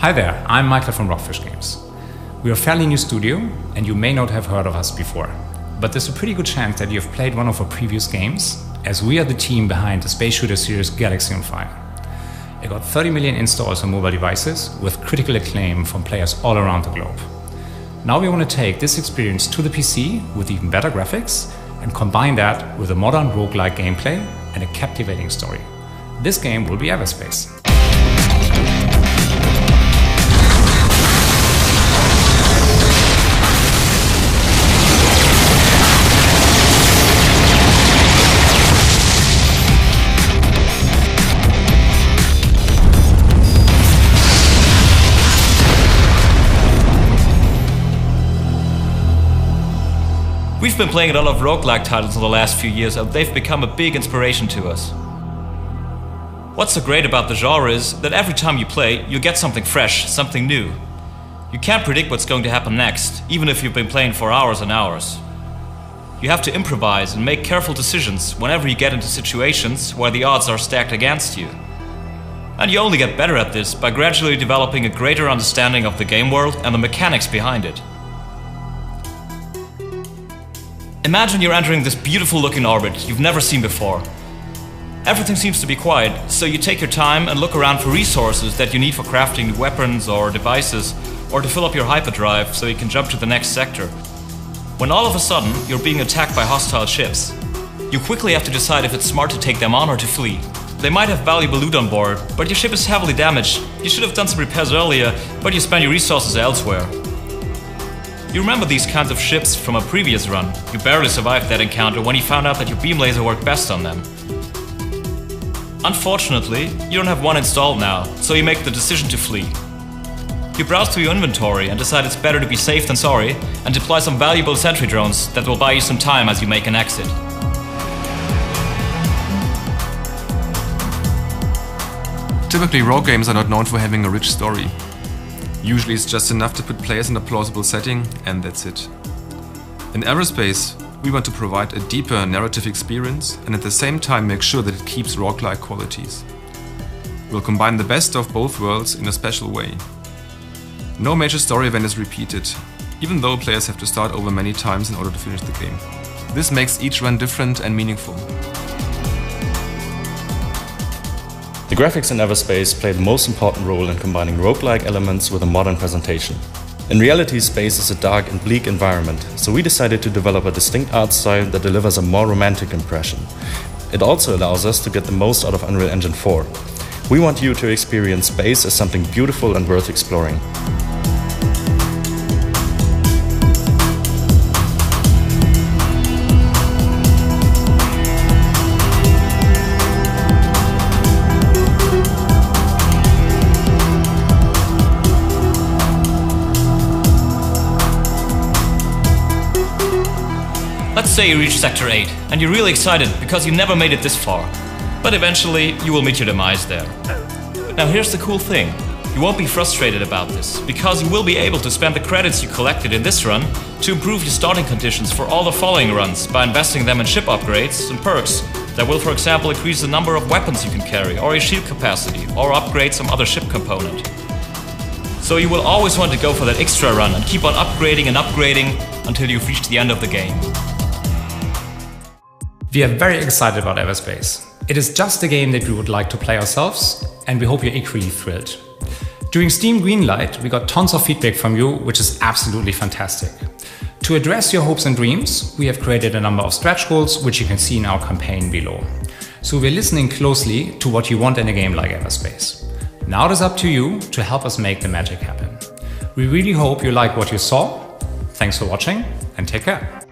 Hi there, I'm Michael from ROCKFISH Games. We're a fairly new studio and you may not have heard of us before, but there's a pretty good chance that you've played one of our previous games, as we are the team behind the space shooter series Galaxy on Fire. It got 30 million installs on mobile devices with critical acclaim from players all around the globe. Now we want to take this experience to the PC with even better graphics and combine that with a modern roguelike gameplay and a captivating story. This game will be EVERSPACE. We've been playing a lot of roguelike titles in the last few years and they've become a big inspiration to us. What's so great about the genre is that every time you play, you get something fresh, something new. You can't predict what's going to happen next, even if you've been playing for hours and hours. You have to improvise and make careful decisions whenever you get into situations where the odds are stacked against you. And you only get better at this by gradually developing a greater understanding of the game world and the mechanics behind it. Imagine you're entering this beautiful looking orbit you've never seen before. Everything seems to be quiet, so you take your time and look around for resources that you need for crafting new weapons or devices, or to fill up your hyperdrive so you can jump to the next sector. When all of a sudden you're being attacked by hostile ships, you quickly have to decide if it's smart to take them on or to flee. They might have valuable loot on board, but your ship is heavily damaged. You should have done some repairs earlier, but you spend your resources elsewhere. You remember these kinds of ships from a previous run. You barely survived that encounter when you found out that your beam laser worked best on them. Unfortunately, you don't have one installed now, so you make the decision to flee. You browse through your inventory and decide it's better to be safe than sorry and deploy some valuable sentry drones that will buy you some time as you make an exit. Typically, rogue games are not known for having a rich story. Usually it's just enough to put players in a plausible setting, and that's it. In EVERSPACE, we want to provide a deeper narrative experience and at the same time make sure that it keeps roguelike qualities. We'll combine the best of both worlds in a special way. No major story event is repeated, even though players have to start over many times in order to finish the game. This makes each run different and meaningful. The graphics in EVERSPACE play the most important role in combining roguelike elements with a modern presentation. In reality, space is a dark and bleak environment, so we decided to develop a distinct art style that delivers a more romantic impression. It also allows us to get the most out of Unreal Engine 4. We want you to experience space as something beautiful and worth exploring. Let's say you reach Sector 8, and you're really excited because you never made it this far. But eventually, you will meet your demise there. Now here's the cool thing. You won't be frustrated about this, because you will be able to spend the credits you collected in this run to improve your starting conditions for all the following runs by investing them in ship upgrades and perks that will, for example, increase the number of weapons you can carry, or your shield capacity, or upgrade some other ship component. So you will always want to go for that extra run and keep on upgrading and upgrading until you've reached the end of the game. We are very excited about EVERSPACE. It is just a game that we would like to play ourselves, and we hope you're equally thrilled. During Steam Greenlight, we got tons of feedback from you, which is absolutely fantastic. To address your hopes and dreams, we have created a number of stretch goals, which you can see in our campaign below. So we're listening closely to what you want in a game like EVERSPACE. Now it is up to you to help us make the magic happen. We really hope you like what you saw. Thanks for watching, and take care.